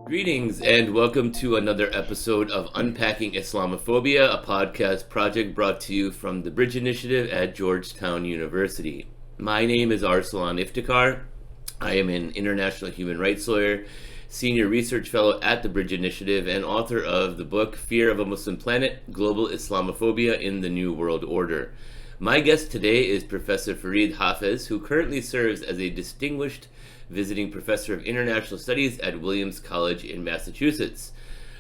Greetings and welcome to another episode of Unpacking Islamophobia, a podcast project brought to you from the The.Bridge.Initiative at Georgetown University. My name is Arsalan Iftikhar. I am an international human rights lawyer, senior research fellow at the The.Bridge.Initiative, and author of the book Fear of a Muslim Planet: Global Islamophobia in the New World Order. My guest today is Professor Farid Hafez, who currently serves as a distinguished visiting professor of international studies at Williams College in Massachusetts.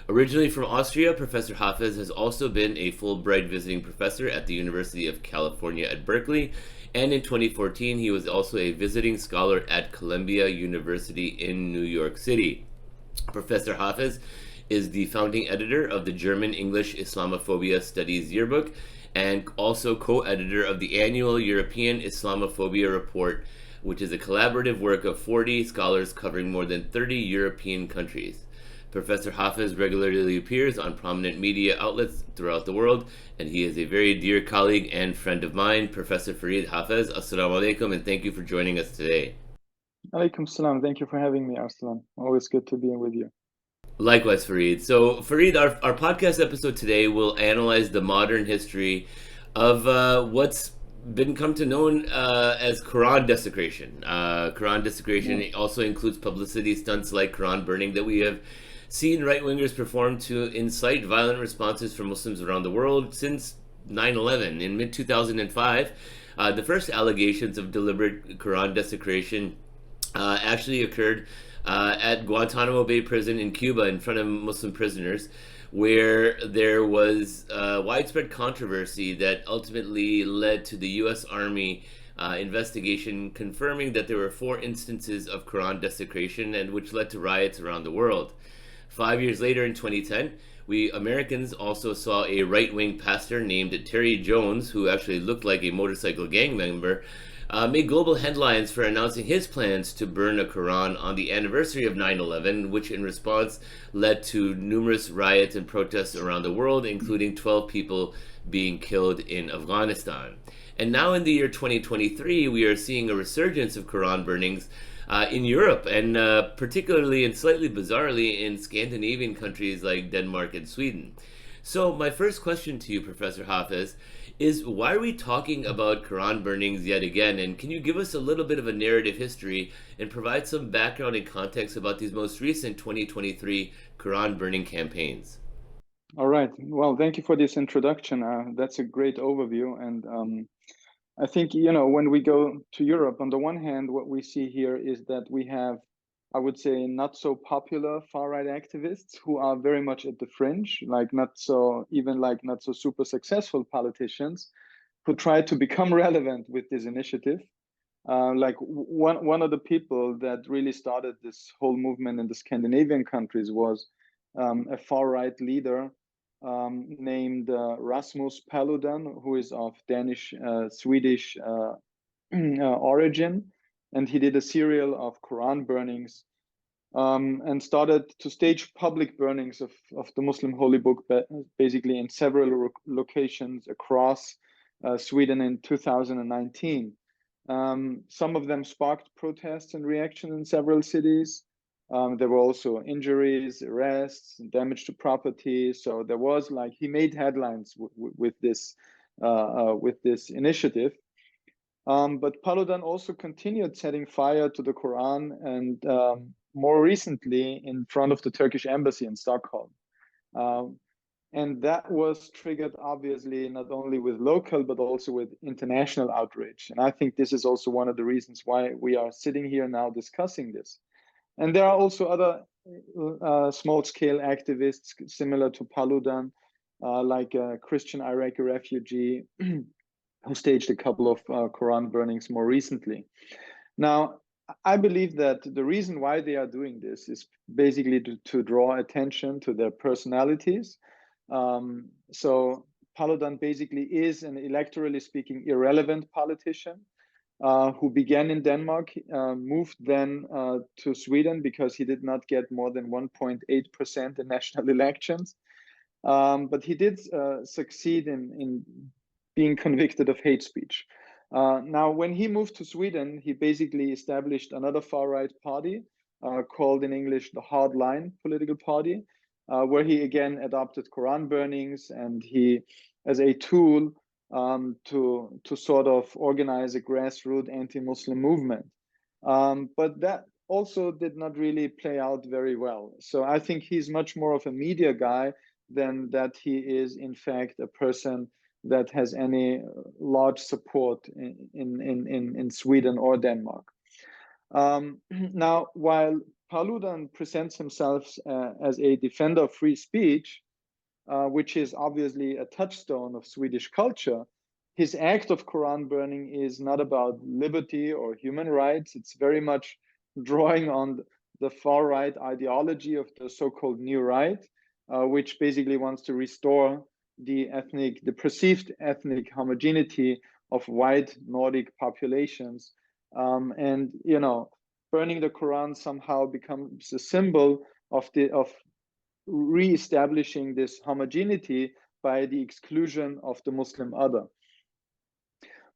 Originally from Austria, Professor Hafez has also been a Fulbright visiting professor at the University of California at Berkeley, and in 2014 he was also a visiting scholar at Columbia University in New York City. Professor Hafez is the founding editor of the German-English Islamophobia Studies Yearbook and also co-editor of the annual European Islamophobia Report, which is a collaborative work of 40 scholars covering more than 30 European countries. Professor Hafez regularly appears on prominent media outlets throughout the world, and he is a very dear colleague and friend of mine. Professor Farid Hafez, assalamu alaikum, and thank you for joining us today. Alaikum salam. Thank you for having me, Arslan. Always good to be with you. Likewise, Farid. So, Farid, our podcast episode today will analyze the modern history of what's been come to known as Quran desecration. Quran desecration also includes publicity stunts like Quran burning that we have seen right-wingers perform to incite violent responses from Muslims around the world since 9/11. In mid-2005, the first allegations of deliberate Quran desecration actually occurred at Guantanamo Bay Prison in Cuba in front of Muslim prisoners, where there was widespread controversy that ultimately led to the U.S. Army investigation confirming that there were 4 instances of Quran desecration, and which led to riots around the world. 5 years later, in 2010, we Americans also saw a right-wing pastor named Terry Jones, who actually looked like a motorcycle gang member, made global headlines for announcing his plans to burn a Quran on the anniversary of 9/11, which in response led to numerous riots and protests around the world, including 12 people being killed in Afghanistan. And now in the year 2023, we are seeing a resurgence of Quran burnings in Europe, and particularly and slightly bizarrely in Scandinavian countries like Denmark and Sweden. So my first question to you, Professor Hafez, is why are we talking about Quran burnings yet again? And can you give us a little bit of a narrative history and provide some background and context about these most recent 2023 Quran burning campaigns? All right. Well, thank you for this introduction. That's a great overview. And I think, when we go to Europe, on the one hand, what we see here is that we have, I would say, not so popular far-right activists who are very much at the fringe, not so super successful politicians who try to become relevant with this initiative. One of the people that really started this whole movement in the Scandinavian countries was a far-right leader named Rasmus Paludan, who is of Danish-Swedish origin. And he did a serial of Quran burnings and started to stage public burnings of the Muslim holy book, basically in several locations across Sweden in 2019. Some of them sparked protests and reaction in several cities. There were also injuries, arrests, damage to property. So there was he made headlines with this initiative. But Paludan also continued setting fire to the Quran, and more recently in front of the Turkish embassy in Stockholm. And that was triggered, obviously, not only with local, but also with international outrage. And I think this is also one of the reasons why we are sitting here now discussing this. And there are also other small-scale activists similar to Paludan, like a Christian Iraqi refugee who staged a couple of Quran burnings more recently. Now, I believe that the reason why they are doing this is basically to draw attention to their personalities. So Paludan basically is an electorally speaking irrelevant politician who began in Denmark, moved then to Sweden because he did not get more than 1.8% in national elections. But he did succeed in being convicted of hate speech. Now, when he moved to Sweden, he basically established another far-right party called in English the Hardline political party, where he again adopted Quran burnings, and he, as a tool to sort of organize a grassroots anti-Muslim movement. But that also did not really play out very well. So I think he's much more of a media guy than that he is, in fact, a person that has any large support in Sweden or Denmark. Now, while Paludan presents himself as a defender of free speech, which is obviously a touchstone of Swedish culture, his act of Quran burning is not about liberty or human rights. It's very much drawing on the far-right ideology of the so-called New Right, which basically wants to restore the perceived ethnic homogeneity of white Nordic populations. And, you know, burning the Quran somehow becomes a symbol of re-establishing this homogeneity by the exclusion of the Muslim other.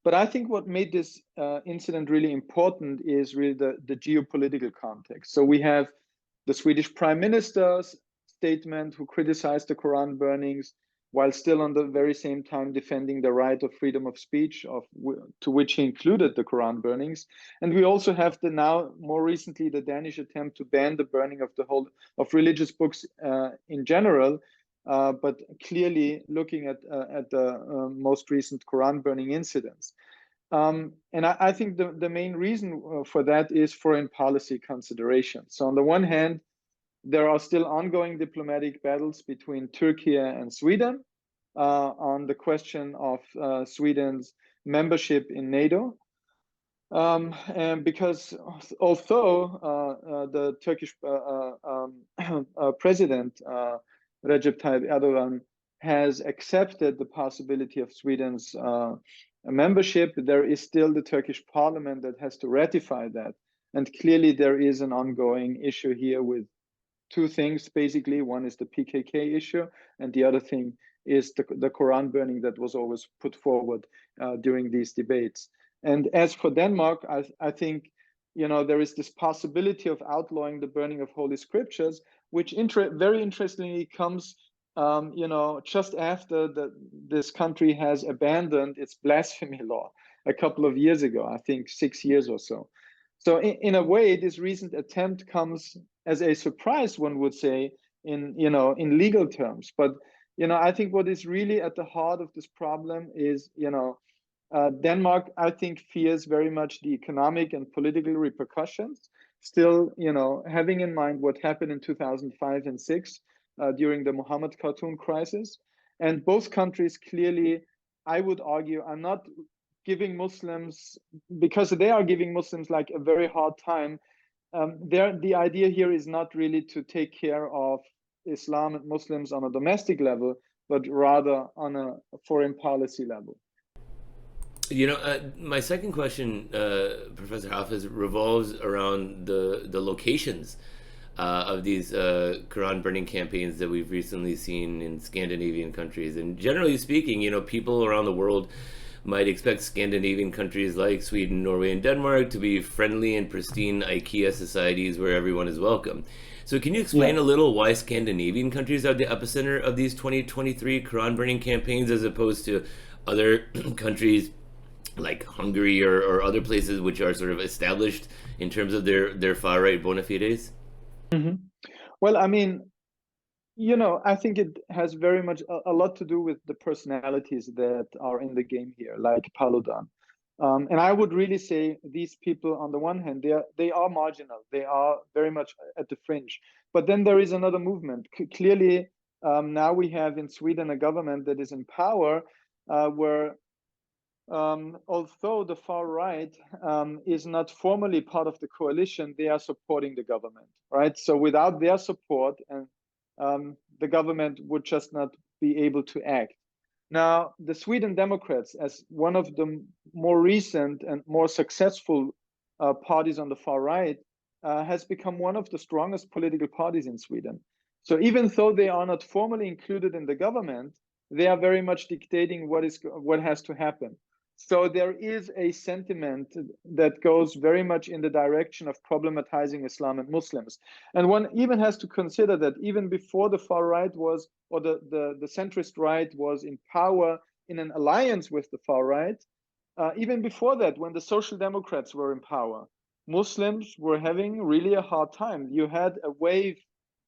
But I think what made this incident really important is really the geopolitical context. So we have the Swedish Prime Minister's statement, who criticized the Quran burnings, while still on the very same time defending the right of freedom of speech, to which he included the Quran burnings. And we also have now more recently the Danish attempt to ban the burning of religious books in general, but clearly looking at the most recent Quran burning incidents. And I think the main reason for that is foreign policy considerations. So on the one hand, there are still ongoing diplomatic battles between Turkey and Sweden on the question of Sweden's membership in NATO. And because although the Turkish president, Recep Tayyip Erdogan, has accepted the possibility of Sweden's membership, there is still the Turkish parliament that has to ratify that. And clearly there is an ongoing issue here with two things, basically. One is the PKK issue, and the other thing is the Quran burning that was always put forward during these debates. And as for Denmark, I think, you know, there is this possibility of outlawing the burning of holy scriptures, which very interestingly comes, you know, just after this country has abandoned its blasphemy law a couple of years ago, I think 6 years or so. So in a way, this recent attempt comes as a surprise, one would say, in legal terms. But, you know, I think what is really at the heart of this problem is, you know, Denmark, I think, fears very much the economic and political repercussions. Still, you know, having in mind what happened in 2005 and 6 during the Mohammed cartoon crisis. And both countries clearly, I would argue, are not giving Muslims, because they are giving Muslims like a very hard time. The idea here is not really to take care of Islam and Muslims on a domestic level, but rather on a foreign policy level. You know, my second question, Professor Hafez, revolves around the locations of these Quran burning campaigns that we've recently seen in Scandinavian countries. And generally speaking, you know, people around the world might expect Scandinavian countries like Sweden, Norway, and Denmark to be friendly and pristine IKEA societies where everyone is welcome. So can you explain a little why Scandinavian countries are the epicenter of these 2023 Quran burning campaigns, as opposed to other countries like Hungary or other places which are sort of established in terms of their far-right bona fides? Mm-hmm. Well, I mean, you know, I think it has very much a lot to do with the personalities that are in the game here, like Paludan. And I would really say these people, on the one hand, they are marginal. They are very much at the fringe. But then there is another movement. Clearly, now we have in Sweden a government that is in power, where although the far right is not formally part of the coalition, they are supporting the government, right? So without their support, and the government would just not be able to act. Now, the Sweden Democrats, as one of the more recent and more successful parties on the far right, has become one of the strongest political parties in Sweden. So even though they are not formally included in the government, they are very much dictating what has to happen. So there is a sentiment that goes very much in the direction of problematizing Islam and Muslims. And one even has to consider that even before the far right was, or the centrist right was in power in an alliance with the far right, even before that, when the Social Democrats were in power, Muslims were having really a hard time. You had a wave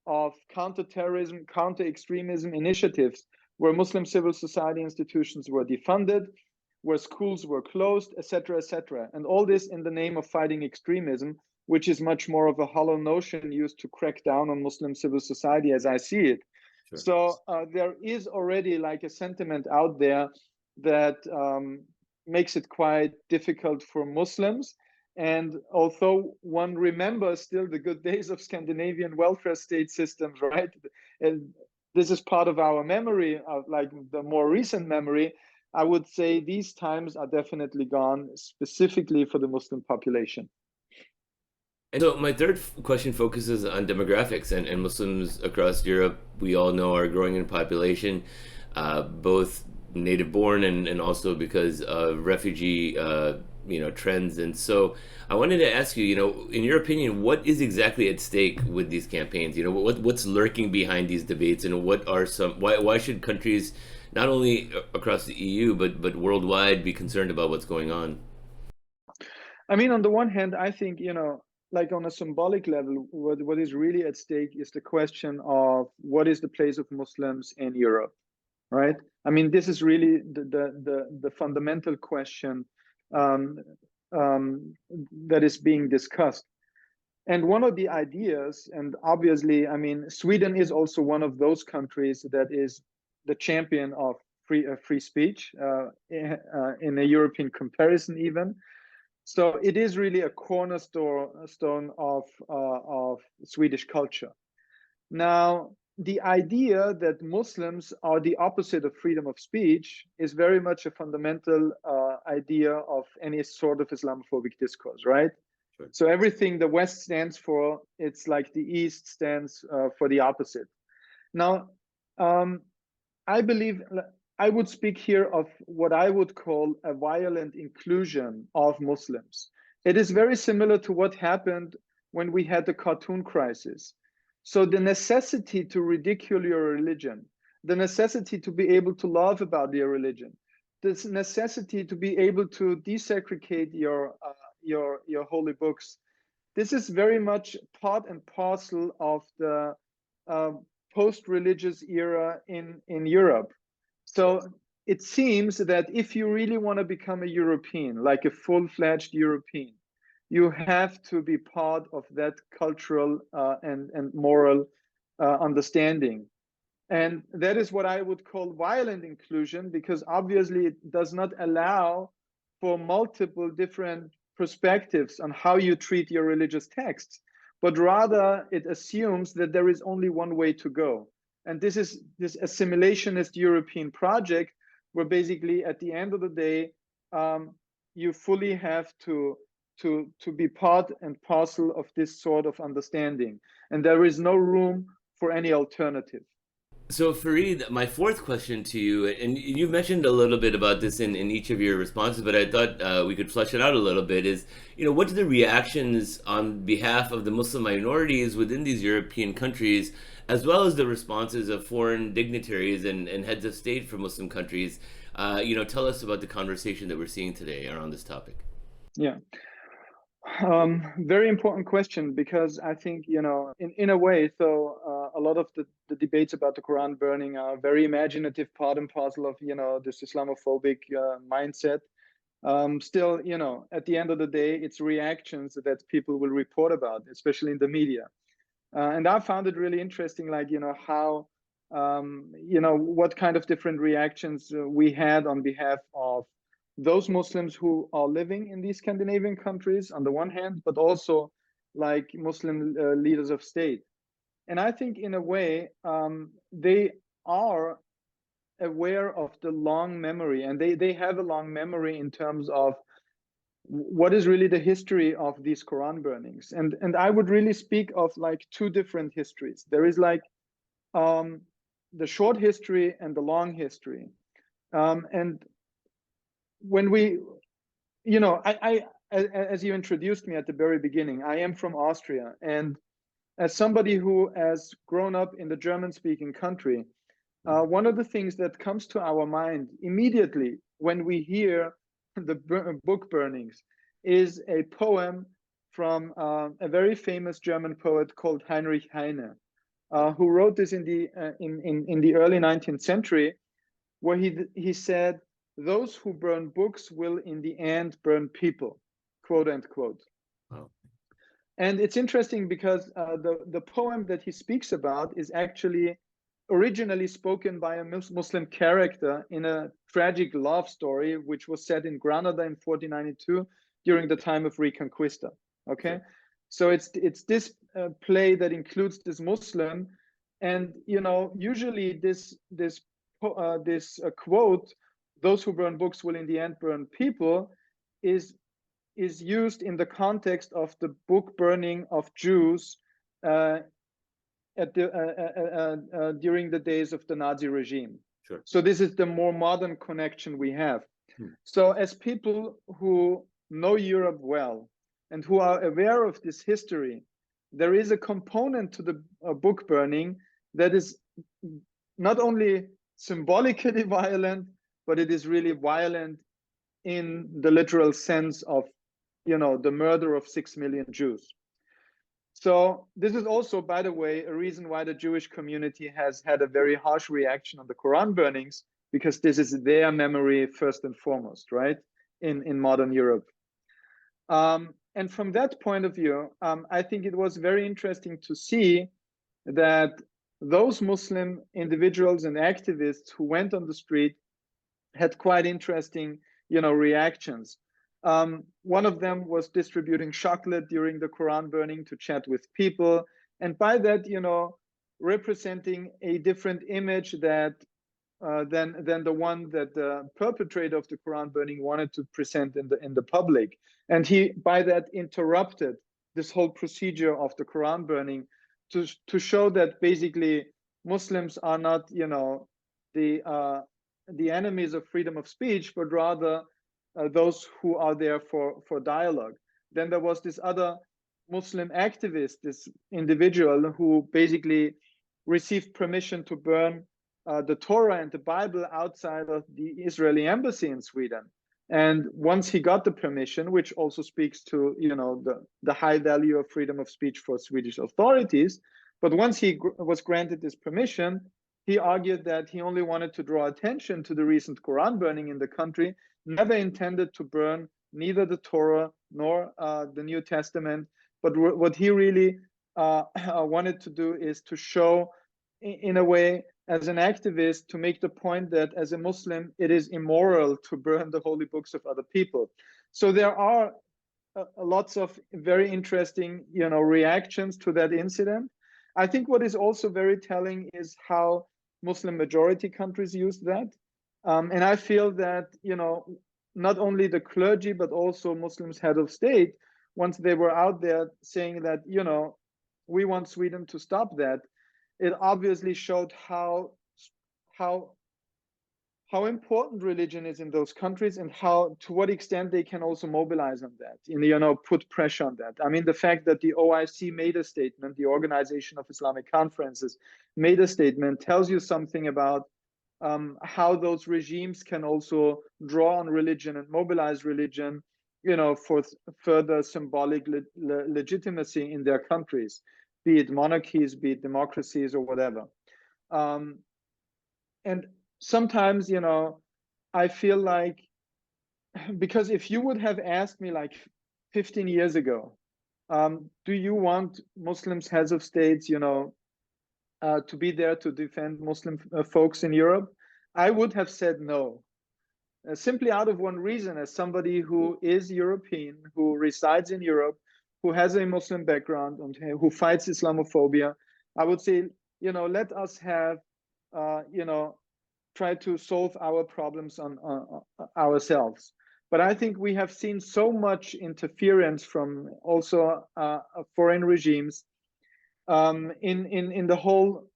of counterterrorism, counter-extremism initiatives where Muslim civil society institutions were defunded, where schools were closed, etc., etc. And all this in the name of fighting extremism, which is much more of a hollow notion used to crack down on Muslim civil society as I see it. Sure. So there is already like a sentiment out there that makes it quite difficult for Muslims. And although one remembers still the good days of Scandinavian welfare state systems, right? And this is part of our memory, of like the more recent memory. I would say these times are definitely gone, specifically for the Muslim population. And so my third question focuses on demographics, and Muslims across Europe, we all know, are growing in population, both native born and also because of refugee trends. And so I wanted to ask you, in your opinion, what is exactly at stake with these campaigns? What's lurking behind these debates, and what are why should countries not only across the EU but worldwide be concerned about what's going on? I mean, on the one hand, I think, like on a symbolic level, what is really at stake is the question of what is the place of Muslims in Europe, right? I mean, this is really the fundamental question that is being discussed. And one of the ideas, and obviously, I mean, Sweden is also one of those countries that is the champion of free speech in a European comparison even. So it is really a cornerstone of Swedish culture. Now, the idea that Muslims are the opposite of freedom of speech is very much a fundamental idea of any sort of Islamophobic discourse, right? Sure. So everything the West stands for, it's like the East stands for the opposite. Now, I believe I would speak here of what I would call a violent inclusion of Muslims. It is very similar to what happened when we had the cartoon crisis. So the necessity to ridicule your religion, the necessity to be able to laugh about your religion, this necessity to be able to desegregate your holy books. This is very much part and parcel of the post-religious era in Europe. So it seems that if you really want to become a European, like a full-fledged European, you have to be part of that cultural and moral understanding. And that is what I would call violent inclusion, because obviously it does not allow for multiple different perspectives on how you treat your religious texts, but rather it assumes that there is only one way to go. And this is this assimilationist European project where basically at the end of the day, you fully have to be part and parcel of this sort of understanding. And there is no room for any alternative. So Farid, my fourth question to you, and you've mentioned a little bit about this in each of your responses, but I thought we could flesh it out a little bit, is, what are the reactions on behalf of the Muslim minorities within these European countries, as well as the responses of foreign dignitaries and heads of state from Muslim countries? Tell us about the conversation that we're seeing today around this topic. Yeah. Very important question, because I think, in a way, so a lot of the debates about the Quran burning are very imaginative, part and parcel of, this Islamophobic mindset. Still, at the end of the day, it's reactions that people will report about, especially in the media. And I found it really interesting, like, how, what kind of different reactions we had on behalf of those Muslims who are living in these Scandinavian countries on the one hand, but also like Muslim leaders of state. And I think in a way, they are aware of the long memory, and they have a long memory in terms of what is really the history of these Quran burnings. And I would really speak of like two different histories. There is like the short history and the long history. And when we, as you introduced me at the very beginning, I am from Austria, and as somebody who has grown up in the German-speaking country, one of the things that comes to our mind immediately when we hear the book burnings is a poem from a very famous German poet called Heinrich Heine, who wrote this in the early 19th century, where he said, "Those who burn books will in the end burn people," quote unquote. Wow. And it's interesting because the poem that he speaks about is actually originally spoken by a Muslim character in a tragic love story, which was set in Granada in 1492 during the time of Reconquista. Okay, Sure. so it's this play that includes this Muslim, and usually this quote, "Those who burn books will in the end burn people," is used in the context of the book burning of Jews during the days of the Nazi regime. Sure. So this is the more modern connection we have. Hmm. So as people who know Europe well and who are aware of this history, there is a component to the book burning that is not only symbolically violent, but it is really violent in the literal sense of, the murder of 6 million Jews. So this is also, by the way, a reason why the Jewish community has had a very harsh reaction on the Quran burnings, because this is their memory first and foremost, right, in modern Europe. And from that point of view, I think it was very interesting to see that those Muslim individuals and activists who went on the street had quite interesting, reactions. One of them was distributing chocolate during the Quran burning to chat with people, and by that, representing a different image that than the one that the perpetrator of the Quran burning wanted to present in the public, and he by that interrupted this whole procedure of the Quran burning to show that basically Muslims are not, the enemies of freedom of speech, but rather those who are there for dialogue. Then there was this other Muslim activist, this individual who basically received permission to burn the Torah and the Bible outside of the Israeli embassy in Sweden. And once he got the permission, which also speaks to the high value of freedom of speech for Swedish authorities, but once he was granted this permission, he argued that he only wanted to draw attention to the recent Quran burning in the country, never intended to burn neither the Torah nor the New Testament. But what he really wanted to do is to show, in a way, as an activist, to make the point that as a Muslim, it is immoral to burn the holy books of other people. So there are lots of very interesting, reactions to that incident. I think what is also very telling is how Muslim majority countries use that. And I feel that, not only the clergy, but also Muslims head of state, once they were out there saying that, we want Sweden to stop that, it obviously showed how important religion is in those countries, and to what extent they can also mobilize on that and put pressure on that. I mean, the fact that the OIC made a statement, the Organization of Islamic Conferences made a statement, tells you something about how those regimes can also draw on religion and mobilize religion, for further symbolic legitimacy in their countries, be it monarchies, be it democracies, or whatever. And sometimes, I feel like, because if you would have asked me like 15 years ago, do you want Muslims, heads of states, to be there to defend Muslim folks in Europe, I would have said no. Simply out of one reason: as somebody who is European, who resides in Europe, who has a Muslim background, and who fights Islamophobia, I would say, let us have, try to solve our problems on ourselves. But I think we have seen so much interference from also foreign regimes in the whole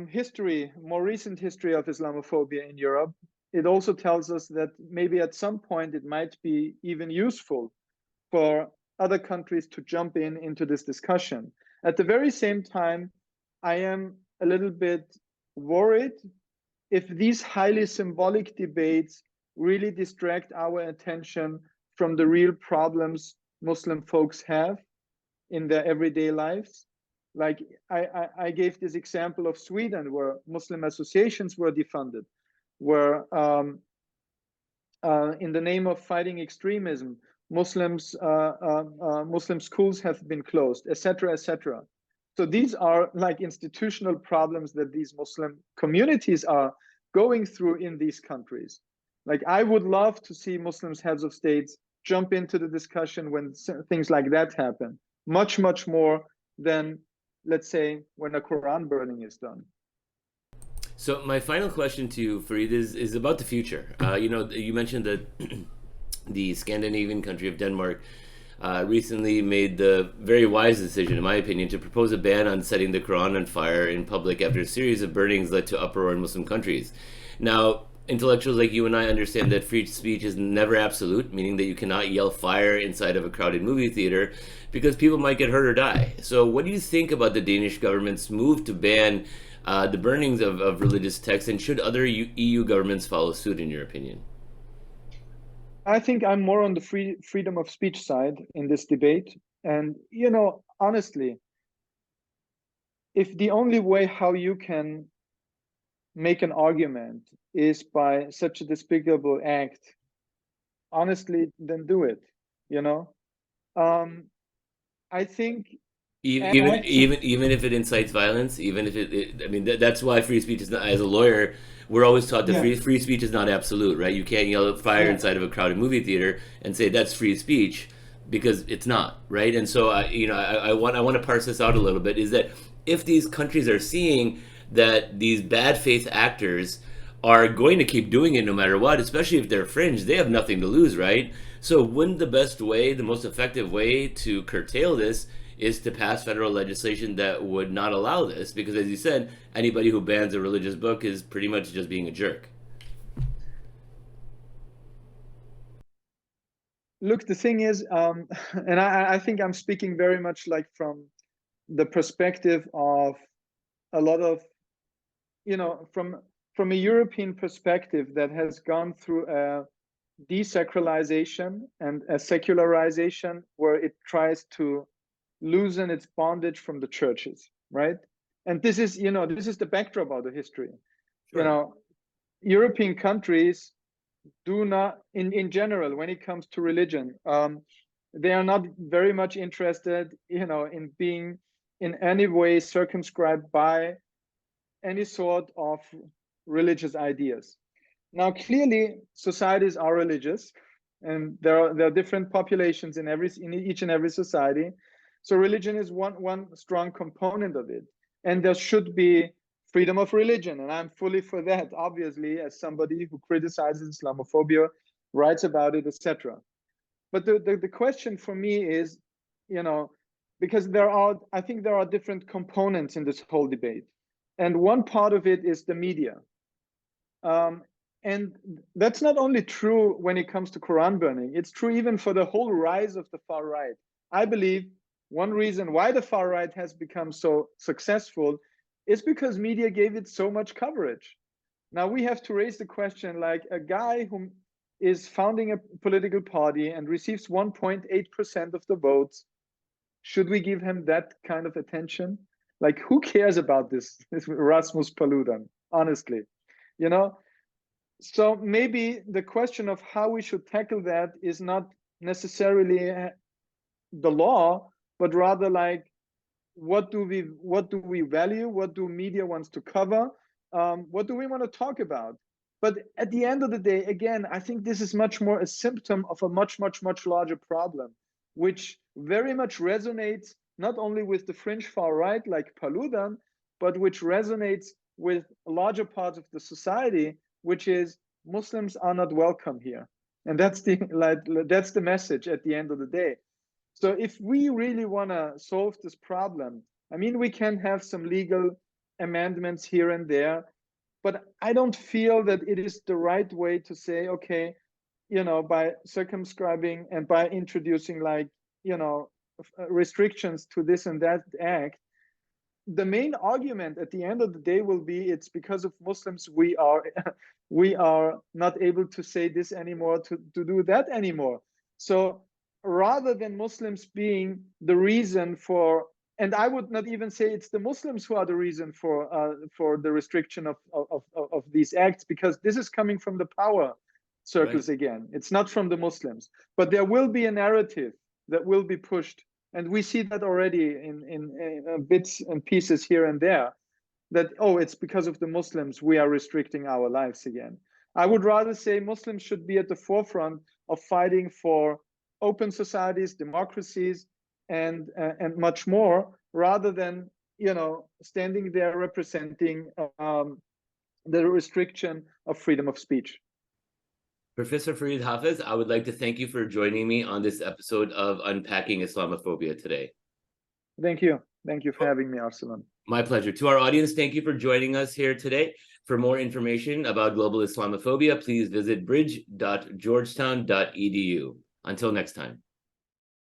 history, more recent history of Islamophobia in Europe, it also tells us that maybe at some point it might be even useful for other countries to jump into this discussion. At the very same time, I am a little bit worried if these highly symbolic debates really distract our attention from the real problems Muslim folks have in their everyday lives. Like I gave this example of Sweden, where Muslim associations were defunded, where in the name of fighting extremism, Muslim schools have been closed, etc., etc. So these are like institutional problems that these Muslim communities are going through in these countries. Like I would love to see Muslims heads of states jump into the discussion when things like that happen, much, much more than, let's say, when a Quran burning is done. So my final question to you, Farid, is about the future. You mentioned that the Scandinavian country of Denmark recently made the very wise decision, in my opinion, to propose a ban on setting the Quran on fire in public after a series of burnings led to uproar in Muslim countries. Now, intellectuals like you and I understand that free speech is never absolute, meaning that you cannot yell fire inside of a crowded movie theater because people might get hurt or die. So what do you think about the Danish government's move to ban the burnings of religious texts, and should other EU governments follow suit, in your opinion? I think I'm more on the freedom of speech side in this debate. And, honestly, if the only way how you can make an argument is by such a despicable act, honestly, then do it, I think Even if it incites violence, even if I mean, that's why free speech is not. As a lawyer, we're always taught that free speech is not absolute, right? You can't yell at fire inside of a crowded movie theater and say that's free speech, because it's not, right? And so, I want to parse this out a little bit. Is that if these countries are seeing that these bad faith actors are going to keep doing it no matter what, especially if they're fringe, they have nothing to lose, right? So wouldn't the best way, the most effective way to curtail this is to pass federal legislation that would not allow this? Because as you said, anybody who bans a religious book is pretty much just being a jerk. Look, the thing is, and I think I'm speaking very much like from the perspective of a lot of, from a European perspective that has gone through a desacralization and a secularization where it tries to loosen its bondage from the churches, right? And this is the backdrop of the history. Sure. European countries do not, in general, when it comes to religion, they are not very much interested, in being in any way circumscribed by any sort of religious ideas. Now, clearly, societies are religious, and there are different populations in each and every society. So religion is one strong component of it, and there should be freedom of religion, and I'm fully for that, obviously, as somebody who criticizes Islamophobia, writes about it, etc. But the question for me is, because I think there are different components in this whole debate, and one part of it is the media. And that's not only true when it comes to Quran burning, it's true even for the whole rise of the far right. I believe one reason why the far right has become so successful is because media gave it so much coverage. Now we have to raise the question, like a guy who is founding a political party and receives 1.8% of the votes, should we give him that kind of attention? Like, who cares about this Rasmus Paludan, honestly, So maybe the question of how we should tackle that is not necessarily the law, but rather like, what do we value? What do media wants to cover? What do we want to talk about? But at the end of the day, again, I think this is much more a symptom of a much, much, much larger problem, which very much resonates not only with the fringe far right like Paludan, but which resonates with a larger part of the society, which is Muslims are not welcome here. And that's the message at the end of the day. So if we really want to solve this problem, I mean, we can have some legal amendments here and there, But I don't feel that it is the right way to say, okay, by circumscribing and by introducing restrictions to this and that act, the main argument at the end of the day will be it's because of Muslims we are not able to say this anymore, to do that anymore. So rather than Muslims being the reason for, and I would not even say it's the Muslims who are the reason for the restriction of these acts, because this is coming from the power circles again. It's not from the Muslims, but there will be a narrative that will be pushed. And we see that already in bits and pieces here and there, that, oh, it's because of the Muslims we are restricting our lives again. I would rather say Muslims should be at the forefront of fighting for open societies, democracies, and much more, rather than standing there representing the restriction of freedom of speech. Professor Farid Hafez, I would like to thank you for joining me on this episode of Unpacking Islamophobia today. Thank you. Thank you for having me, Arsalan. My pleasure. To our audience, thank you for joining us here today. For more information about global Islamophobia, please visit bridge.georgetown.edu. Until next time.